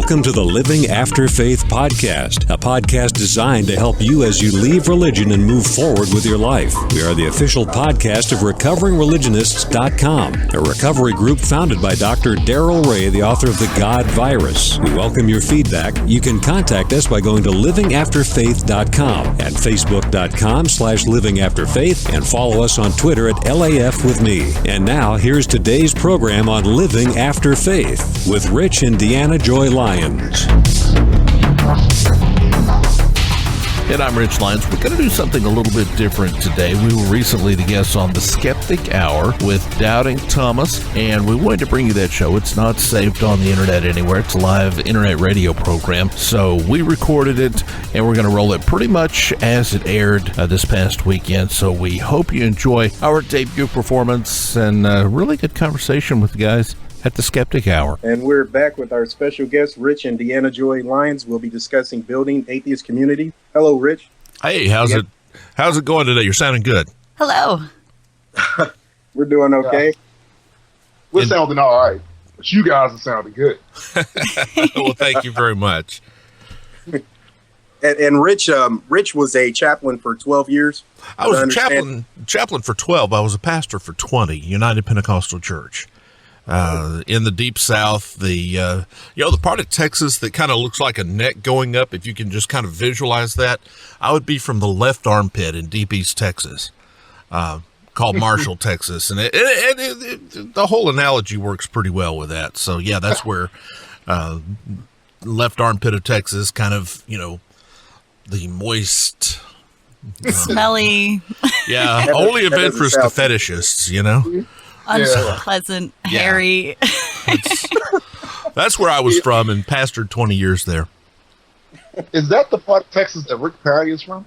Welcome to the Living After Faith podcast, a podcast designed to help you as you leave religion and move forward with your life. We are the official podcast of RecoveringReligionists.com, a recovery group founded by Dr. Darrell Ray, the author of The God Virus. We welcome your feedback. You can contact us by going to livingafterfaith.com and facebook.com/livingafterfaith and follow us on Twitter at LAF with me. And now, here's today's program on Living After Faith with Rich and Deanna Joy Lyons. And I'm Rich Lyons. We're going to do something a little bit different today. We were recently the guests on the Skeptic Hour with Doubting Thomas, and we wanted to bring you that show. It's not saved on the internet anywhere. It's a live internet radio program. So we recorded it, and we're going to roll it pretty much as it aired this past weekend. So we hope you enjoy our debut performance and really good conversation with the guys at the Skeptic Hour. And we're back with our special guests, Rich and Deanna Joy Lyons. We'll be discussing building Atheist Community. Hello, Rich. Hey, how's it going today? You're sounding good. Hello. We're doing okay. We're sounding all right, but you guys are sounding good. Well, thank you very much. And Rich was a chaplain for 12 years. I was a chaplain for 12. I was a pastor for 20, United Pentecostal Church. In the deep south, the part of Texas that kind of looks like a neck going up, if you can just kind of visualize that, I would be from the left armpit in deep east Texas, called Marshall, Texas. And the whole analogy works pretty well with that. So, yeah, that's where left armpit of Texas, kind of, the moist, smelly. Yeah, only of interest to fetishists, Unpleasant, hairy. That's where I was from and pastored 20 years there. Is that the part of Texas that Rick Perry is from?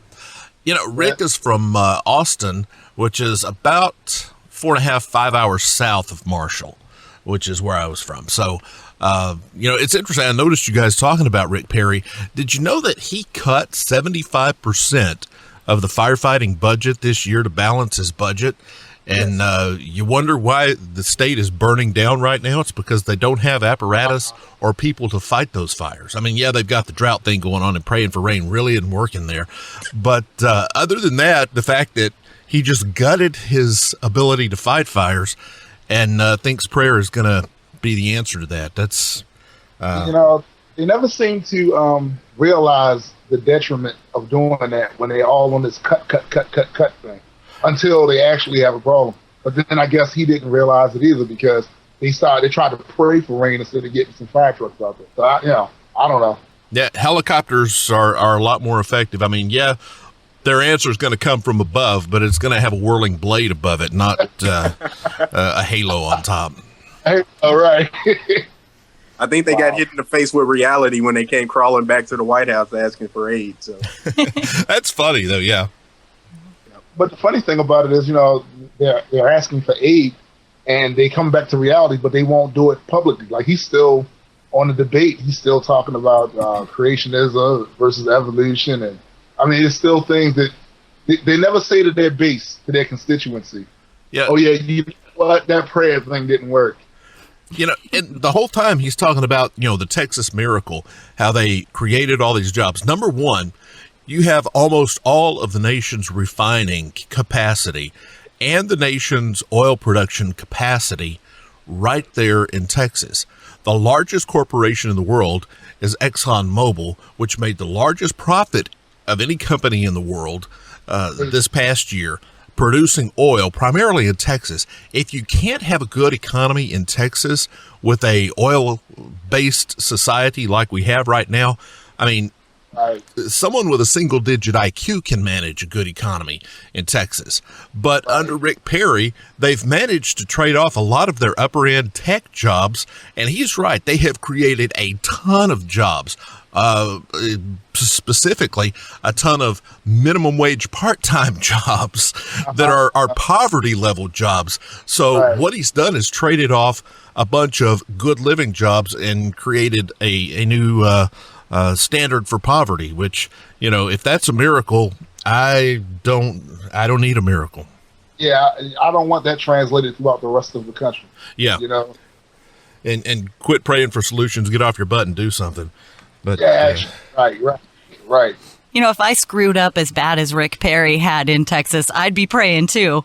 Rick is from Austin, which is about 4.5 hours south of Marshall, which is where I was from. So, it's interesting. I noticed you guys talking about Rick Perry. Did you know that he cut 75% of the firefighting budget this year to balance his budget? And you wonder why the state is burning down right now. It's because they don't have apparatus or people to fight those fires. I mean, yeah, they've got the drought thing going on and praying for rain really isn't working there. But other than that, the fact that he just gutted his ability to fight fires and thinks prayer is going to be the answer to that. That's, they never seem to realize the detriment of doing that when they're all on this cut thing. Until they actually have a problem. But then I guess he didn't realize it either because they tried to pray for rain instead of getting some fire trucks out there. So, I don't know. Yeah, helicopters are a lot more effective. I mean, yeah, their answer is going to come from above, but it's going to have a whirling blade above it, not a halo on top. Hey, all right. I think they got hit in the face with reality when they came crawling back to the White House asking for aid. So that's funny, though, yeah. But the funny thing about it is, they're asking for aid, and they come back to reality, but they won't do it publicly. Like he's still on the debate. He's still talking about creationism versus evolution, and I mean, it's still things that they never say to their base, to their constituency. Yeah. Oh yeah, that prayer thing didn't work. And the whole time he's talking about the Texas miracle, how they created all these jobs. Number one, you have almost all of the nation's refining capacity and the nation's oil production capacity right there in Texas. The largest corporation in the world is ExxonMobil, which made the largest profit of any company in the world this past year, producing oil primarily in Texas. If you can't have a good economy in Texas with a oil-based society like we have right now, I mean, someone with a single-digit IQ can manage a good economy in Texas. But under Rick Perry, they've managed to trade off a lot of their upper-end tech jobs, and he's right. They have created a ton of jobs, specifically a ton of minimum wage part-time jobs that are poverty-level jobs. So what he's done is traded off a bunch of good living jobs and created a new standard for poverty, which, if that's a miracle, I don't need a miracle. Yeah, I don't want that translated throughout the rest of the country. Yeah. and quit praying for solutions. Get off your butt and do something. But right. You know, if I screwed up as bad as Rick Perry had in Texas, I'd be praying too.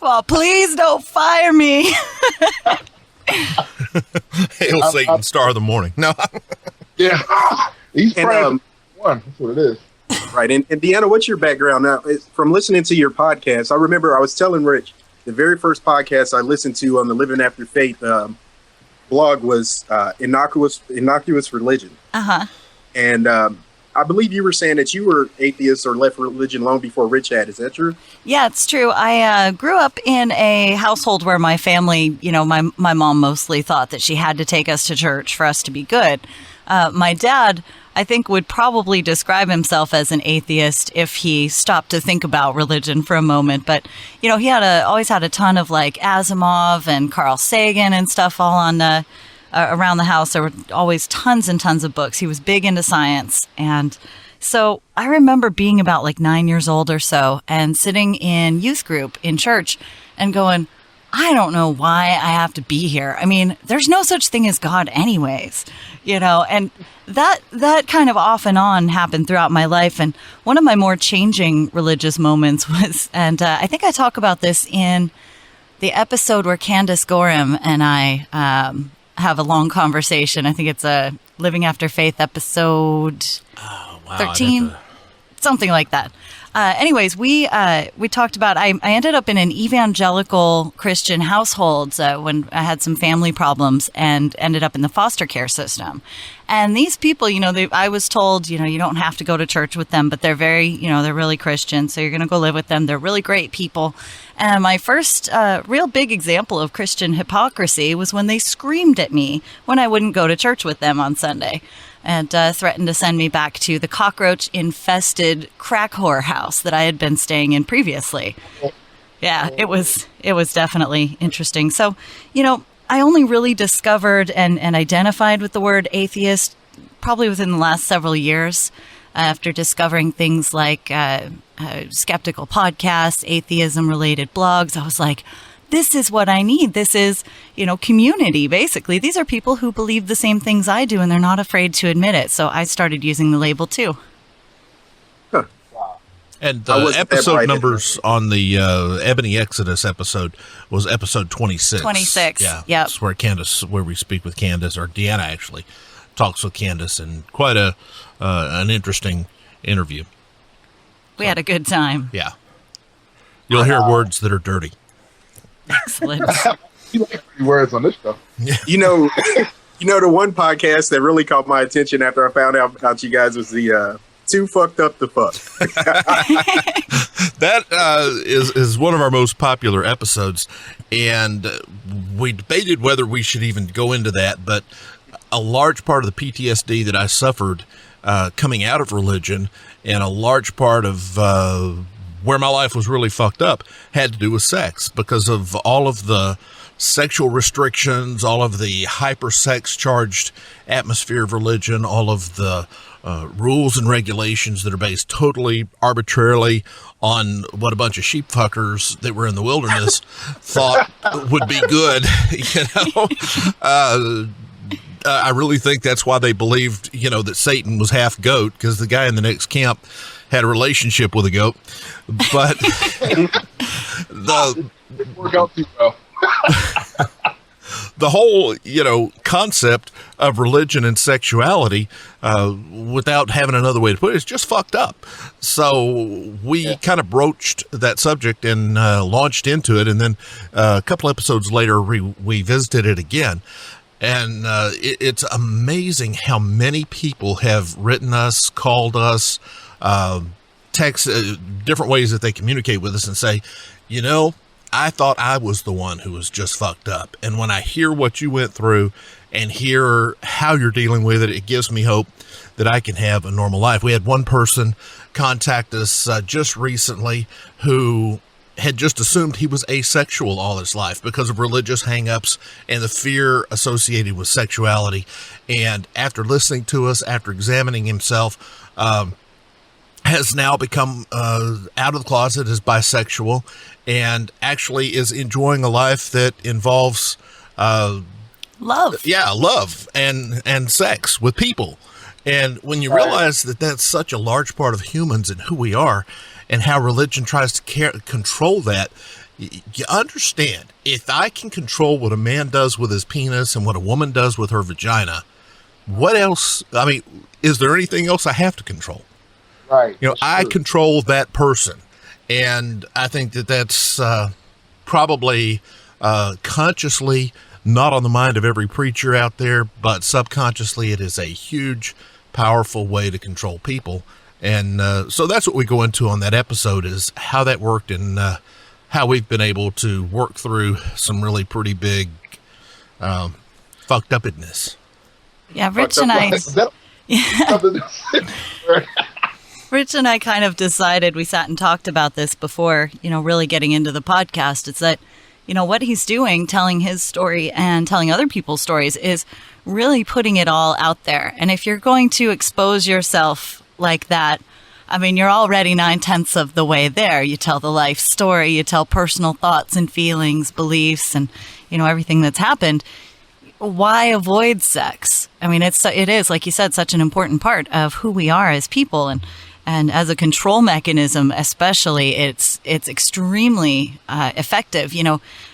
Well, please don't fire me. Hail Satan, star of the morning. No. Yeah. He's praying one. That's what it is. Right. And Deanna, what's your background now? From listening to your podcast, I remember I was telling Rich, the very first podcast I listened to on the Living After Faith blog was Innocuous Religion. Uh-huh. And I believe you were saying that you were atheist or left religion long before Rich had. Is that true? Yeah, it's true. I grew up in a household where my family, you know, my mom mostly thought that she had to take us to church for us to be good. My dad, I think, would probably describe himself as an atheist if he stopped to think about religion for a moment. But, you know, he had always had a ton of like Asimov and Carl Sagan and stuff all on around the house. There were always tons and tons of books. He was big into science. And so I remember being about like 9 years old or so and sitting in youth group in church and going, I don't know why I have to be here. I mean, there's no such thing as God anyways, you know, and that kind of off and on happened throughout my life. And one of my more changing religious moments was, and I think I talk about this in the episode where Candace Gorham and I have a long conversation. I think it's a Living After Faith episode 13, something like that. Anyways, we talked about, I ended up in an evangelical Christian household when I had some family problems and ended up in the foster care system. And these people, you know, I was told, you know, you don't have to go to church with them, but they're very, you know, they're really Christian. So you're going to go live with them. They're really great people. And my first real big example of Christian hypocrisy was when they screamed at me when I wouldn't go to church with them on Sunday. And threatened to send me back to the cockroach-infested crack whore house that I had been staying in previously. Yeah, it was definitely interesting. So, you know, I only really discovered and identified with the word atheist probably within the last several years after discovering things like skeptical podcasts, atheism-related blogs. I was like, this is what I need. This is, you know, community, basically. These are people who believe the same things I do, and they're not afraid to admit it. So I started using the label, too. Huh. And the episode numbers on the Ebony Exodus episode was episode 26. 26, yeah. Yep. It's where we speak with Candace, or Deanna actually talks with Candace, and quite an interesting interview. We had a good time. Yeah. You'll hear words that are dirty. Excellent. You like words on this stuff. You know, the one podcast that really caught my attention after I found out about you guys was the Too Fucked Up to Fuck. That is one of our most popular episodes, and we debated whether we should even go into that, but a large part of the PTSD that I suffered coming out of religion, and a large part of where my life was really fucked up, had to do with sex, because of all of the sexual restrictions, all of the hyper-sex charged atmosphere of religion, all of the rules and regulations that are based totally arbitrarily on what a bunch of sheep fuckers that were in the wilderness thought would be good, you know. I really think that's why they believed, you know, that Satan was half goat, because the guy in the next camp had a relationship with a goat. But the whole, you know, concept of religion and sexuality, without having another way to put it, is just fucked up. So we kind of broached that subject and launched into it. And then a couple episodes later, we visited it again. And it's amazing how many people have written us, called us, text, different ways that they communicate with us and say, you know, I thought I was the one who was just fucked up. And when I hear what you went through and hear how you're dealing with it, it gives me hope that I can have a normal life. We had one person contact us just recently who had just assumed he was asexual all his life because of religious hangups and the fear associated with sexuality. And after listening to us, after examining himself, had has now become out of the closet as bisexual and actually is enjoying a life that involves love. Yeah, love and sex with people. And when you realize that that's such a large part of humans and who we are and how religion tries to control that, you understand, if I can control what a man does with his penis and what a woman does with her vagina, what else? I mean, is there anything else I have to control? Right. You know, I control that person. And I think that that's probably consciously not on the mind of every preacher out there, but subconsciously it is a huge, powerful way to control people. And so that's what we go into on that episode, is how that worked and how we've been able to work through some really pretty big fucked upness. Yeah, Rich and I kind of decided, we sat and talked about this before, really getting into the podcast. It's that, what he's doing, telling his story and telling other people's stories, is really putting it all out there. And if you're going to expose yourself like that, I mean, you're already 9/10 of the way there. You tell the life story, you tell personal thoughts and feelings, beliefs, and, everything that's happened. Why avoid sex? I mean, it is, like you said, such an important part of who we are as people. And as a control mechanism, especially, it's extremely effective.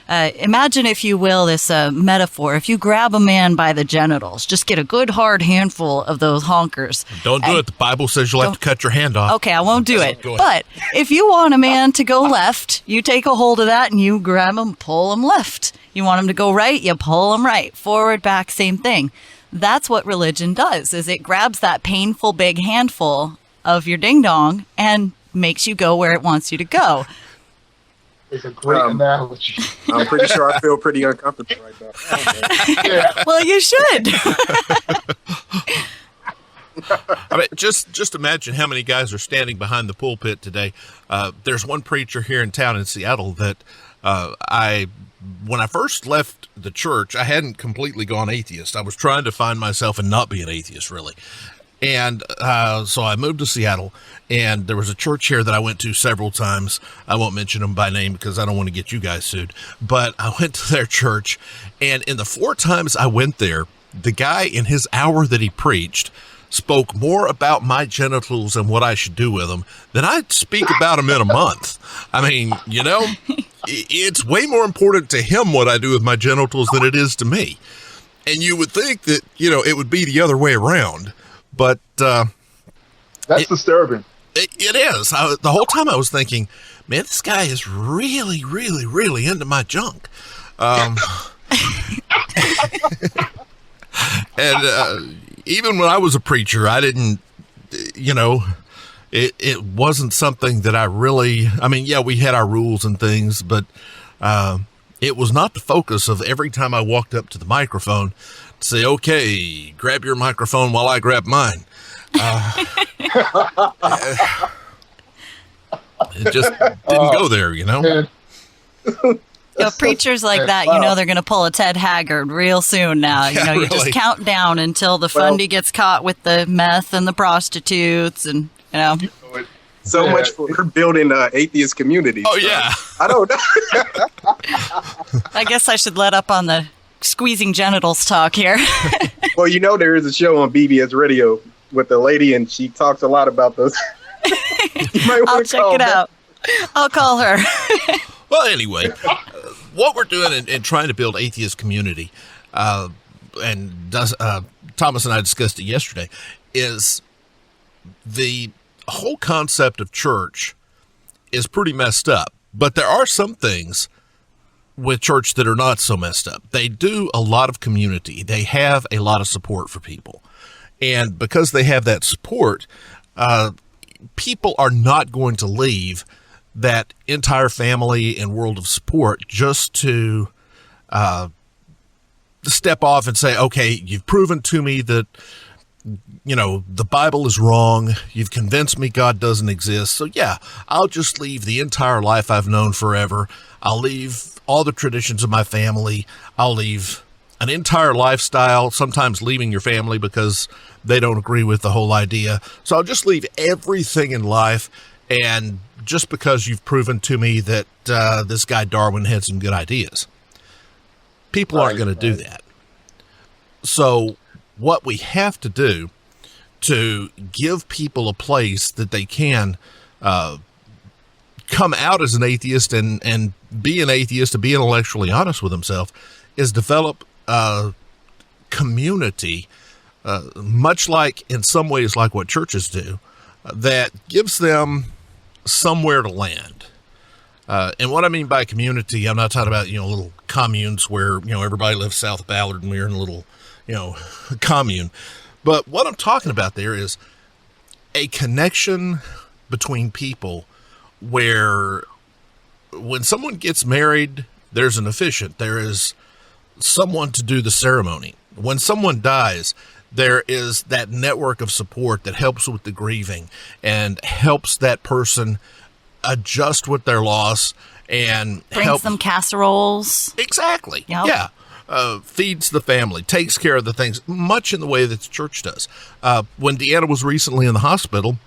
Imagine, if you will, this metaphor. If you grab a man by the genitals, just get a good hard handful of those honkers. Don't do it. The Bible says you'll have to cut your hand off. Okay, I won't do it. But if you want a man to go left, you take a hold of that and you grab him, pull him left. You want him to go right, you pull him right. Forward, back, same thing. That's what religion does, is it grabs that painful big handful of your ding-dong and makes you go where it wants you to go. It's a great analogy. I'm pretty sure I feel pretty uncomfortable right now. Yeah. Well, you should. I mean, just imagine how many guys are standing behind the pulpit today. There's one preacher here in town in Seattle that when I first left the church, I hadn't completely gone atheist. I was trying to find myself and not be an atheist, really. And so I moved to Seattle, and there was a church here that I went to several times. I won't mention them by name because I don't want to get you guys sued. But I went to their church, and in the 4 times I went there, the guy in his hour that he preached spoke more about my genitals and what I should do with them than I'd speak about them in a month. I mean, it's way more important to him what I do with my genitals than it is to me. And you would think that, it would be the other way around. But that's disturbing. It is. The whole time I was thinking, man, this guy is really, really, really into my junk. And even when I was a preacher, I didn't, it wasn't something that I really, we had our rules and things, but it was not the focus of every time I walked up to the microphone to say, okay, grab your microphone while I grab mine. It just didn't go there, Preachers like that, they're going to pull a Ted Haggard real soon now. Yeah, you just count down until the fundy gets caught with the meth and the prostitutes and, So much for building atheist community. Oh, yeah. I don't know. I guess I should let up on the squeezing genitals talk here. Well, there is a show on BBS Radio with a lady, and she talks a lot about those. I'll check it out. I'll call her. Well, anyway, what we're doing in trying to build atheist community, and Thomas and I discussed it yesterday, is the whole concept of church is pretty messed up. But there are some things with church that are not so messed up. They do a lot of community. They have a lot of support for people. And because they have that support, people are not going to leave that entire family and world of support just to step off and say, okay, you've proven to me that, the Bible is wrong. You've convinced me God doesn't exist. So yeah, I'll just leave the entire life I've known forever. I'll leave all the traditions of my family. I'll leave an entire lifestyle, sometimes leaving your family because they don't agree with the whole idea. So I'll just leave everything in life, and just because you've proven to me that this guy Darwin had some good ideas. People aren't going to do that. So what we have to do to give people a place that they can come out as an atheist and be an atheist and be intellectually honest with themselves is develop a community, much like in some ways like what churches do, that gives them somewhere to land. And what I mean by community, I'm not talking about, little communes where, everybody lives south of Ballard and we're in a little, commune. But what I'm talking about there is a connection between people where when someone gets married, there's an officiant, there is someone to do the ceremony. When someone dies, there is that network of support that helps with the grieving and helps that person adjust with their loss and brings them casseroles. Exactly. Yep. Yeah. Feeds the family, takes care of the things, much in the way that the church does. When Deanna was recently in the hospital,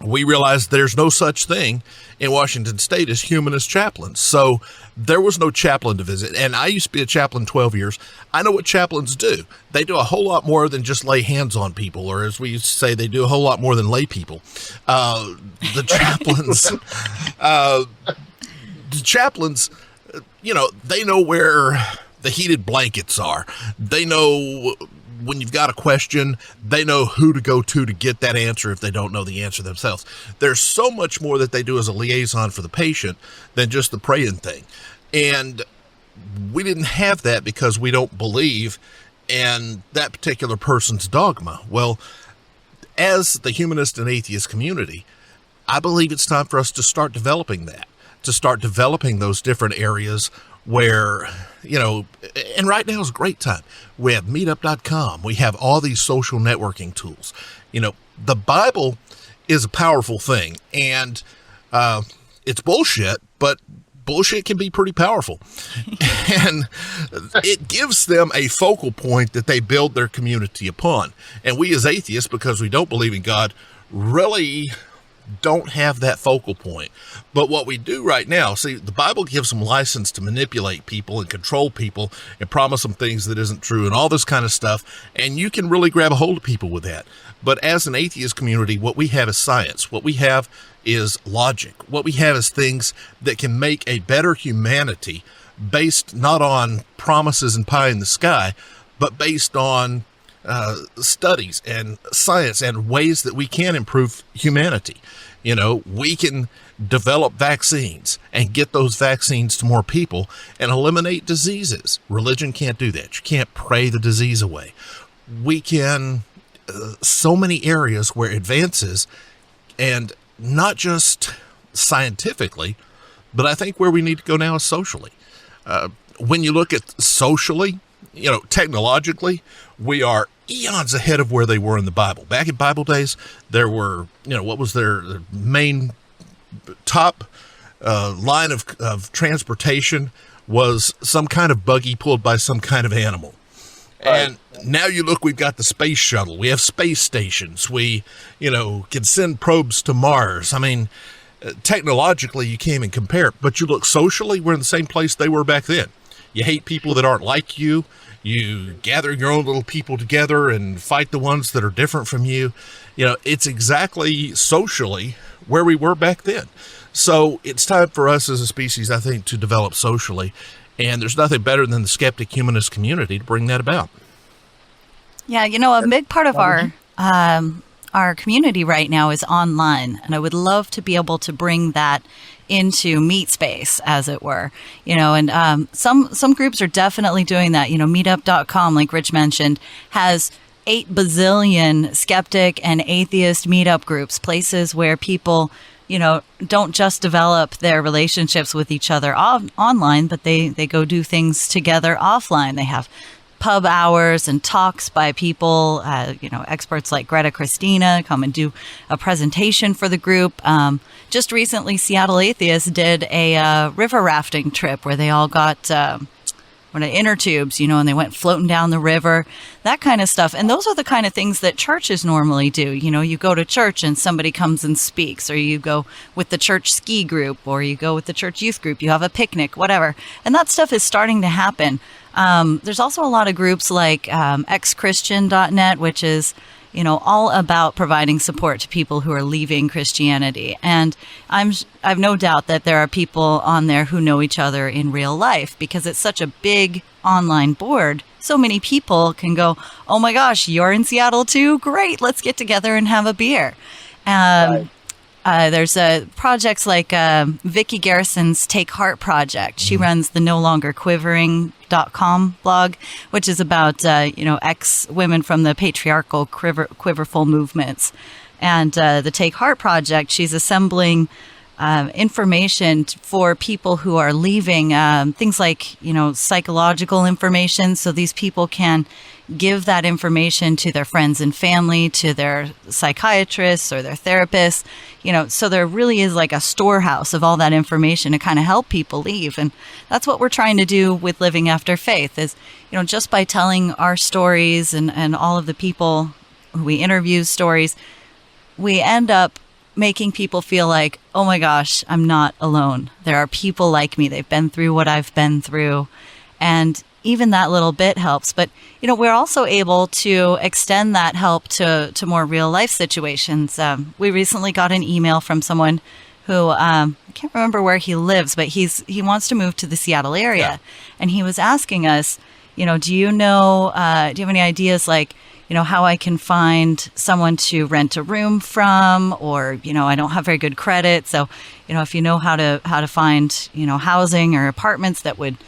we realized there's no such thing in Washington State as humanist chaplains. So there was no chaplain to visit. And I used to be a chaplain 12 years. I know what chaplains do. They do a whole lot more than just lay hands on people, or as we used to say, they do a whole lot more than lay people. The chaplains, they know where the heated blankets are. They know when you've got a question, they know who to go to get that answer if they don't know the answer themselves. There's so much more that they do as a liaison for the patient than just the praying thing. And we didn't have that because we don't believe in that particular person's dogma. Well, as the humanist and atheist community, I believe it's time for us to start developing that, to start developing those different areas where, and right now is a great time. We have meetup.com. We have all these social networking tools. The Bible is a powerful thing, and it's bullshit, but bullshit can be pretty powerful. And it gives them a focal point that they build their community upon. And we as atheists, because we don't believe in God, really don't have that focal point. But what we do right now, see, the Bible gives them license to manipulate people and control people and promise them things that isn't true and all this kind of stuff. And you can really grab a hold of people with that. But as an atheist community, what we have is science. What we have is logic. What we have is things that can make a better humanity based not on promises and pie in the sky, but based on studies and science and ways that we can improve humanity. We can develop vaccines and get those vaccines to more people and eliminate diseases. Religion can't do that. You can't pray the disease away. We can, so many areas where advances, and not just scientifically, but I think where we need to go now is socially. When you look at socially, technologically, we are eons ahead of where they were in the Bible. Back in Bible days, there were, what was their main top line of transportation was some kind of buggy pulled by some kind of animal. And now you look, we've got the space shuttle. We have space stations. We, can send probes to Mars. I mean, technologically, you can't even compare it. But you look socially, we're in the same place they were back then. You hate people that aren't like you. You gather your own little people together and fight the ones that are different from you. It's exactly socially where we were back then. So it's time for us as a species, I think, to develop socially. And there's nothing better than the skeptic humanist community to bring that about. Yeah, a big part of our community right now is online, and I would love to be able to bring that into meet space, as it were. And some groups are definitely doing that. Meetup.com, like Rich mentioned, has 8 bazillion skeptic and atheist meetup groups, places where people don't just develop their relationships with each other online, but they go do things together offline. They have pub hours and talks by people, experts like Greta Christina come and do a presentation for the group. Just recently, Seattle Atheists did a river rafting trip where they all got, inner tubes, and they went floating down the river, that kind of stuff. And those are the kind of things that churches normally do. You go to church and somebody comes and speaks, or you go with the church ski group, or you go with the church youth group, you have a picnic, whatever. And that stuff is starting to happen. There's also a lot of groups like xchristian.net, which is all about providing support to people who are leaving Christianity. And I've no doubt that there are people on there who know each other in real life, because it's such a big online board. So many people can go, oh my gosh, you're in Seattle too? Great, let's get together and have a beer. Right. There's projects like Vicki Garrison's Take Heart project. She runs the No Longer Quivering.com blog, which is about, ex-women from the patriarchal quiverful movements. And the Take Heart project, she's assembling information for people who are leaving, things like, psychological information. So these people can give that information to their friends and family, to their psychiatrists or their therapists, so there really is like a storehouse of all that information to kind of help people leave. And that's what we're trying to do with Living After Faith is, just by telling our stories and all of the people who we interview stories, we end up making people feel like, oh my gosh, I'm not alone. There are people like me. They've been through what I've been through. And even that little bit helps. But, we're also able to extend that help to more real life situations. We recently got an email from someone who, I can't remember where he lives, but he wants to move to the Seattle area. Yeah. And he was asking us, do you have any ideas like, how I can find someone to rent a room from, or, I don't have very good credit. So, if you know how to find, housing or apartments that would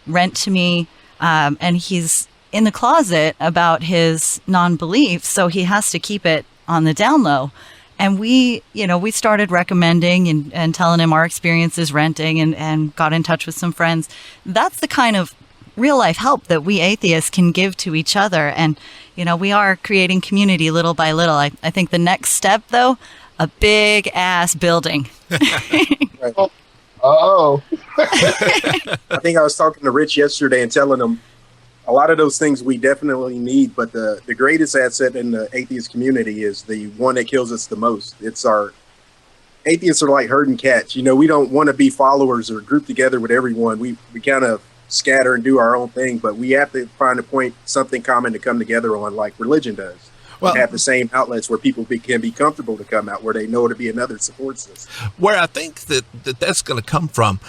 rent to me. And he's in the closet about his non-belief, so he has to keep it on the down low. And we started recommending and telling him our experiences renting and got in touch with some friends. That's the kind of real life help that we atheists can give to each other. And, we are creating community little by little. I think the next step, though, a big ass building. Uh-oh. I think I was talking to Rich yesterday and telling him a lot of those things we definitely need, but the greatest asset in the atheist community is the one that kills us the most. It's our atheists are like herding cats. We don't want to be followers or group together with everyone. We kind of scatter and do our own thing, but we have to find something common to come together on, like religion does. Well, have the same outlets where people can be comfortable to come out, where they know to be another support system. Where I think that's going to come from,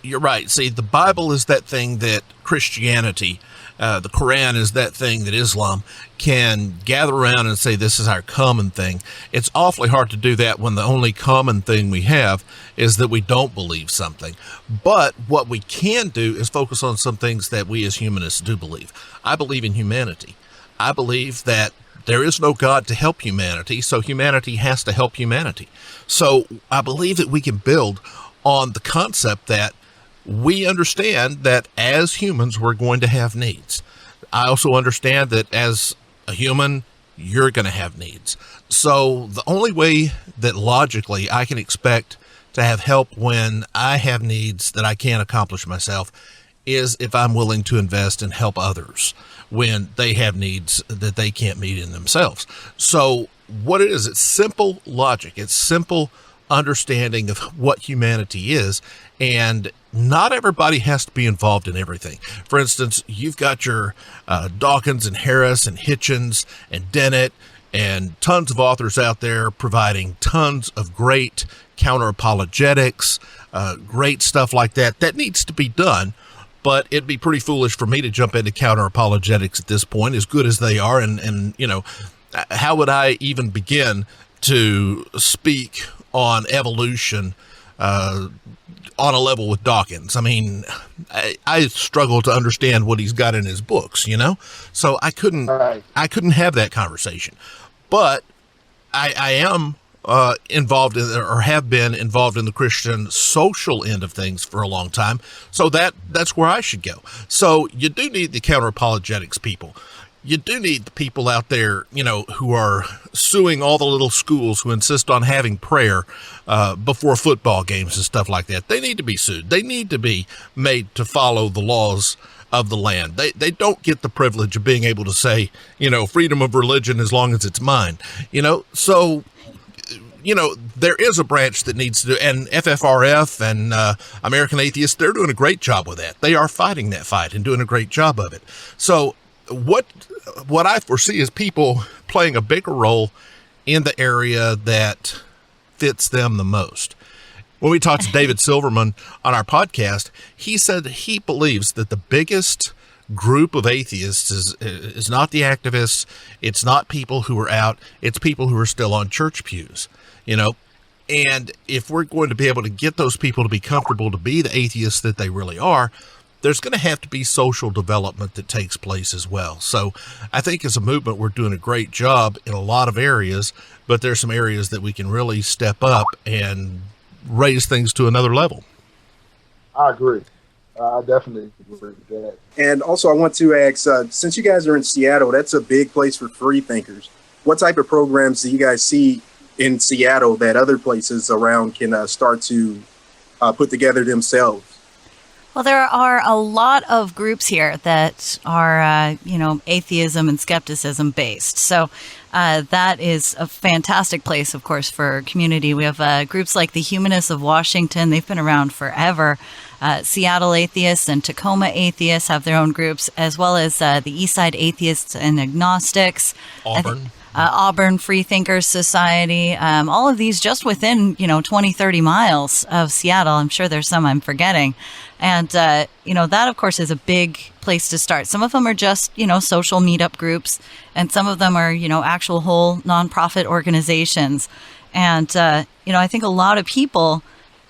you're right. See, the Bible is that thing that Christianity, the Quran is that thing that Islam can gather around and say, this is our common thing. It's awfully hard to do that when the only common thing we have is that we don't believe something. But what we can do is focus on some things that we as humanists do believe. I believe in humanity. I believe that there is no God to help humanity, so humanity has to help humanity. So I believe that we can build on the concept that we understand that as humans, we're going to have needs. I also understand that as a human, you're going to have needs. So the only way that logically I can expect to have help when I have needs that I can't accomplish myself is if I'm willing to invest and help others when they have needs that they can't meet in themselves. So what it is, it's simple logic. It's simple understanding of what humanity is. And not everybody has to be involved in everything. For instance, you've got your Dawkins and Harris and Hitchens and Dennett and tons of authors out there providing tons of great counter-apologetics, great stuff like that. That needs to be done. But it'd be pretty foolish for me to jump into counter-apologetics at this point, as good as they are. And how would I even begin to speak on evolution on a level with Dawkins? I mean, I struggle to understand what he's got in his books, so I couldn't have that conversation. But I am involved in, or have been involved in, the Christian social end of things for a long time. So that's where I should go. So you do need the counter-apologetics people. You do need the people out there, who are suing all the little schools who insist on having prayer before football games and stuff like that. They need to be sued. They need to be made to follow the laws of the land. They don't get the privilege of being able to say, freedom of religion as long as it's mine. So there is a branch that needs to do, and FFRF and American Atheists, they're doing a great job with that. They are fighting that fight and doing a great job of it. So what I foresee is people playing a bigger role in the area that fits them the most. When we talked to David Silverman on our podcast, he said he believes that the biggest group of atheists is not the activists. It's not people who are out. It's people who are still on church pews, and if we're going to be able to get those people to be comfortable to be the atheists that they really are, there's going to have to be social development that takes place as well. So I think as a movement, we're doing a great job in a lot of areas, but there's some areas that we can really step up and raise things to another level. I agree. I definitely agree with that. And also I want to ask, since you guys are in Seattle, that's a big place for free thinkers. What type of programs do you guys see in Seattle that other places around can start to put together themselves? Well, there are a lot of groups here that are, atheism and skepticism based. So that is a fantastic place, of course, for community. We have groups like the Humanists of Washington. They've been around forever. Seattle Atheists and Tacoma Atheists have their own groups, as well as the Eastside Atheists and Agnostics. Auburn Freethinkers Society, all of these just within, 20, 30 miles of Seattle. I'm sure there's some I'm forgetting. And, that, of course, is a big place to start. Some of them are just, social meetup groups, and some of them are, actual whole nonprofit organizations. And, I think a lot of people,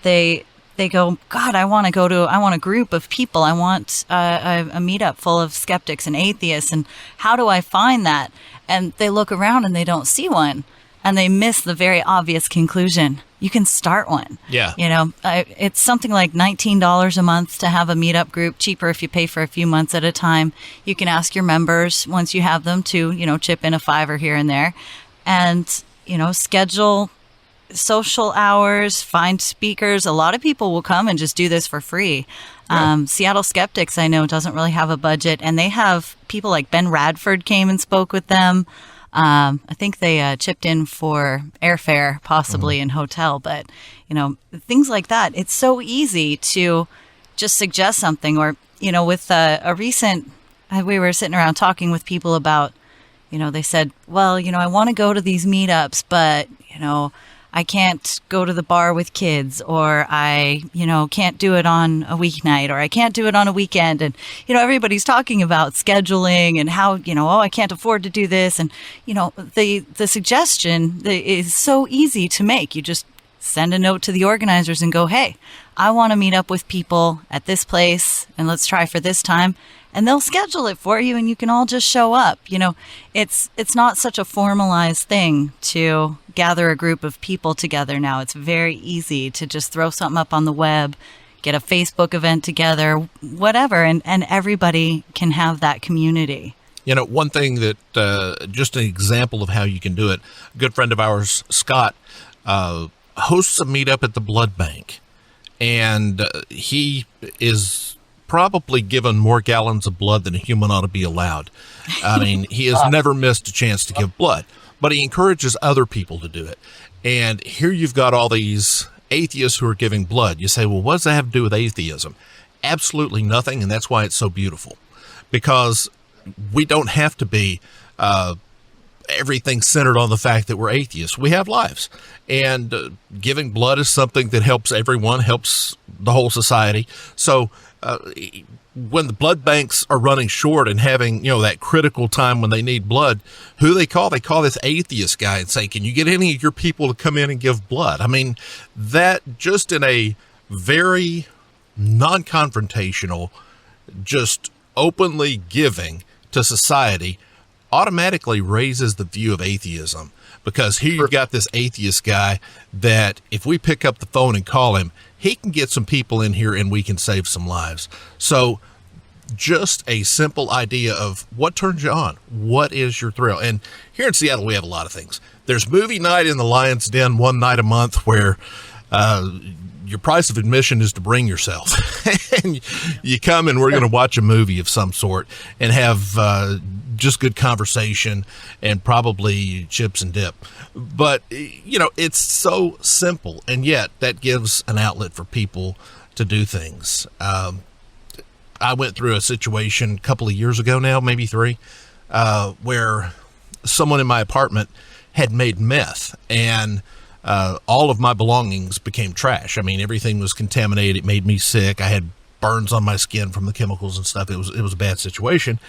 they go, God, I want a group of people. I want a meetup full of skeptics and atheists. And how do I find that? And they look around and they don't see one, and they miss the very obvious conclusion. You can start one. Yeah. It's something like $19 a month to have a meetup group, cheaper if you pay for a few months at a time. You can ask your members once you have them to, chip in a $5 here and there, and, schedule social hours, find speakers. A lot of people will come and just do this for free. Yeah. Seattle Skeptics, I know, doesn't really have a budget, and they have people like Ben Radford came and spoke with them. I think they chipped in for airfare, possibly, and hotel, but, things like that. It's so easy to just suggest something, or, with a recent, we were sitting around talking with people about, they said, well, I want to go to these meetups, but, I can't go to the bar with kids, or I, can't do it on a weeknight, or I can't do it on a weekend. And, everybody's talking about scheduling and how, I can't afford to do this. And, the suggestion is so easy to make. You just send a note to the organizers and go, hey, I want to meet up with people at this place, and let's try for this time. And they'll schedule it for you, and you can all just show up. It's not such a formalized thing to gather a group of people together now. It's very easy to just throw something up on the web, get a Facebook event together, whatever, and everybody can have that community. One thing that, just an example of how you can do it, a good friend of ours, Scott, hosts a meetup at the blood bank, and he is probably given more gallons of blood than a human ought to be allowed. I mean, he has never missed a chance to give blood, but he encourages other people to do it. And here you've got all these atheists who are giving blood. You say, well, what does that have to do with atheism? Absolutely nothing, and that's why it's so beautiful. Because we don't have to be everything centered on the fact that we're atheists. We have lives. And giving blood is something that helps everyone, helps the whole society. So when the blood banks are running short and having, that critical time when they need blood, who they call this atheist guy and say, can you get any of your people to come in and give blood? I mean, that just in a very non-confrontational, just openly giving to society automatically raises the view of atheism. Because here you've got this atheist guy that if we pick up the phone and call him, he can get some people in here and we can save some lives. So just a simple idea of what turns you on. What is your thrill? And here in Seattle, we have a lot of things. There's movie night in the Lion's Den one night a month where your price of admission is to bring yourself. And you come and we're going to watch a movie of some sort and have just good conversation and probably chips and dip. But, it's so simple, and yet that gives an outlet for people to do things. I went through a situation a couple of years ago now, maybe 3, where someone in my apartment had made meth, and all of my belongings became trash. I mean, everything was contaminated. It made me sick. I had burns on my skin from the chemicals and stuff. It was a bad situation.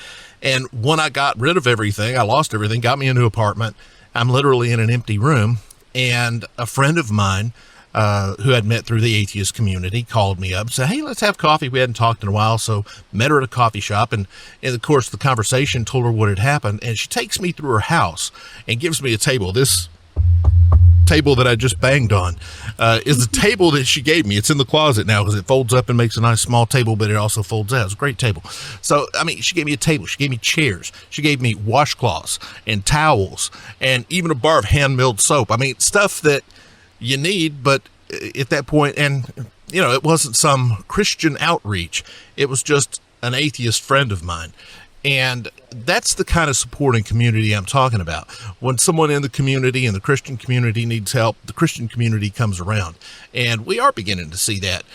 And when I got rid of everything, I lost everything, got me a new apartment. I'm literally in an empty room. And a friend of mine, who I'd met through the Atheist Community, called me up and said, hey, let's have coffee. We hadn't talked in a while, so met her at a coffee shop. And in the course of the conversation, told her what had happened. And she takes me through her house and gives me a table. This table that I just banged on is the table that she gave me. It's in the closet now because it folds up and makes a nice small table, but it also folds out. It's a great table. So, I mean, she gave me a table. She gave me chairs. She gave me washcloths and towels and even a bar of hand-milled soap. I mean, stuff that you need, but at that point, and, it wasn't some Christian outreach. It was just an atheist friend of mine. And that's the kind of supporting community I'm talking about. When someone in the community and the Christian community needs help, the Christian community comes around. And we are beginning to see that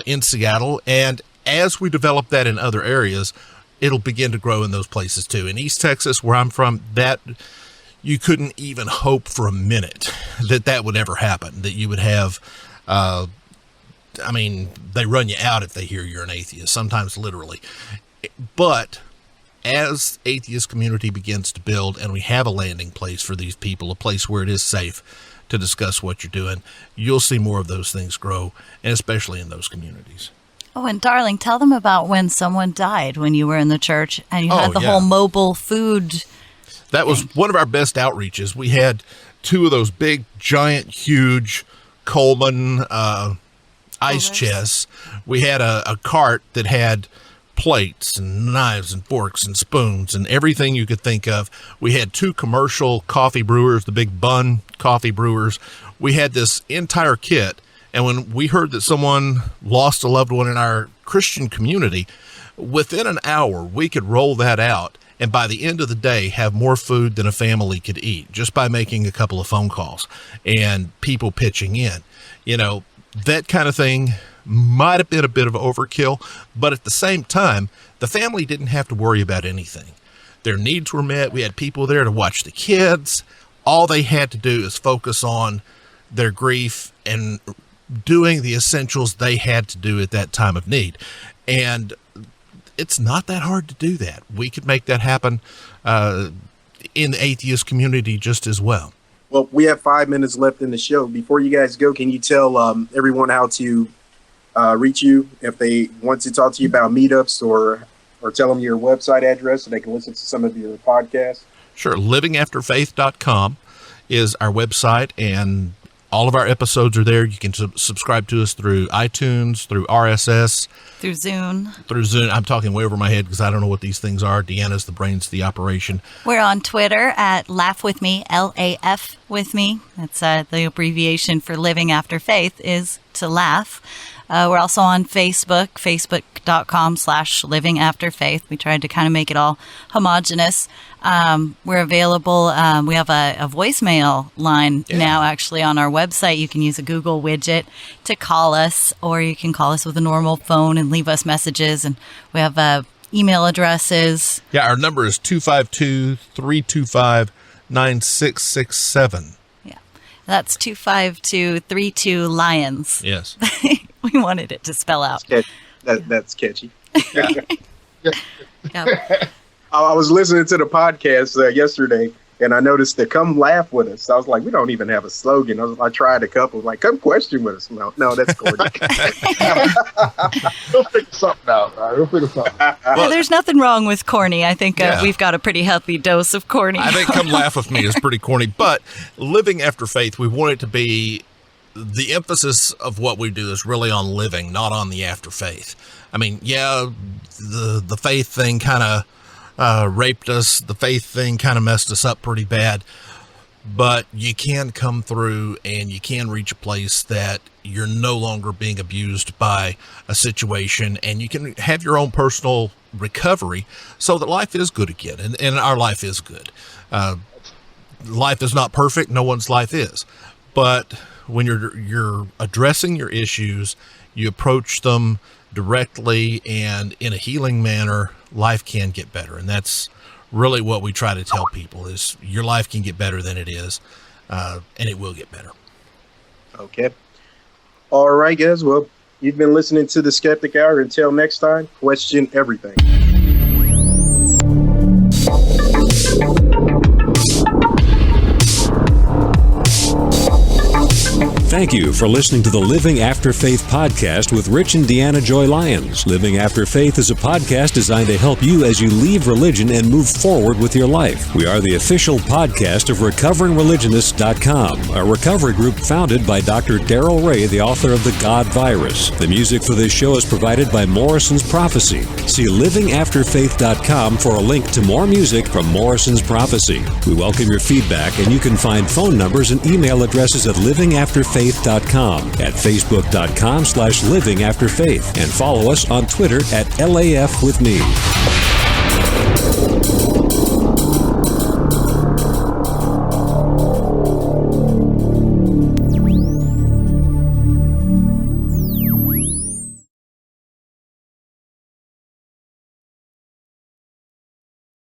in Seattle. And as we develop that in other areas, it'll begin to grow in those places too. In East Texas, where I'm from, that you couldn't even hope for a minute that would ever happen, that you would have, they run you out if they hear you're an atheist, sometimes literally. But as atheist community begins to build and we have a landing place for these people, a place where it is safe to discuss what you're doing, you'll see more of those things grow, and especially in those communities. Oh, and darling, tell them about when someone died when you were in the church and you had the whole mobile food. That was one of our best outreaches. We had 2 of those big, giant, huge Coleman ice chests. We had a cart that had plates and knives and forks and spoons and everything you could think of. We had 2 commercial coffee brewers, the big Bun coffee brewers. We had this entire kit. And when we heard that someone lost a loved one in our Christian community, within an hour, we could roll that out. And by the end of the day, have more food than a family could eat just by making a couple of phone calls and people pitching in. That kind of thing might have been a bit of overkill, but at the same time, the family didn't have to worry about anything. Their needs were met. We had people there to watch the kids. All they had to do is focus on their grief and doing the essentials they had to do at that time of need. And it's not that hard to do that. We could make that happen in the atheist community just as well. Well, we have 5 minutes left in the show. Before you guys go, can you tell everyone how to reach you if they want to talk to you about meetups or tell them your website address so they can listen to some of your podcasts? Sure. livingafterfaith.com is our website, and all of our episodes are there. You can subscribe to us through iTunes, through RSS. Through Zune. I'm talking way over my head because I don't know what these things are. Deanna's the brains of the operation. We're on Twitter at Laugh With Me, LAF with me. That's the abbreviation for Living After Faith is to laugh. We're also on Facebook, facebook.com/Living After Faith. We tried to kind of make it all homogenous. We're available. We have a voicemail line now actually on our website. You can use a Google widget to call us, or you can call us with a normal phone and leave us messages. And we have email addresses. Yeah, our number is 252-325-9667. Yeah, that's 25232 Lyons. Yes. We wanted it to spell out. That's catchy. Yeah. I was listening to the podcast yesterday, and I noticed that "Come Laugh With Us." I was like, we don't even have a slogan. I tried a couple, like "Come Question With Us." No, that's corny. We'll figure something out. All right? We'll figure something out. Well, there's nothing wrong with corny. I think we've got a pretty healthy dose of corny. I think "Come Laugh With Me" is pretty corny, but Living After Faith, we want it to be, the emphasis of what we do is really on living, not on the after faith. I mean, the faith thing kind of raped us. The faith thing kind of messed us up pretty bad. but you can come through and you can reach a place that you're no longer being abused by a situation, and you can have your own personal recovery so that life is good again. And our life is good. Life is not perfect. No one's life is. But when you're addressing your issues, you approach them directly and in a healing manner, life can get better. And that's really what we try to tell people, is your life can get better than it is, and it will get better. Okay. All right, guys. Well, you've been listening to the Skeptic Hour. Until next time, question everything. Thank you for listening to the Living After Faith podcast with Rich and Deanna Joy Lyons. Living After Faith is a podcast designed to help you as you leave religion and move forward with your life. We are the official podcast of RecoveringReligionists.com, a recovery group founded by Dr. Darrell Ray, the author of The God Virus. The music for this show is provided by Morrison's Prophecy. See livingafterfaith.com for a link to more music from Morrison's Prophecy. We welcome your feedback, and you can find phone numbers and email addresses at livingafterfaith.com, at facebook.com/livingafterfaith, and follow us on Twitter at LAF with me.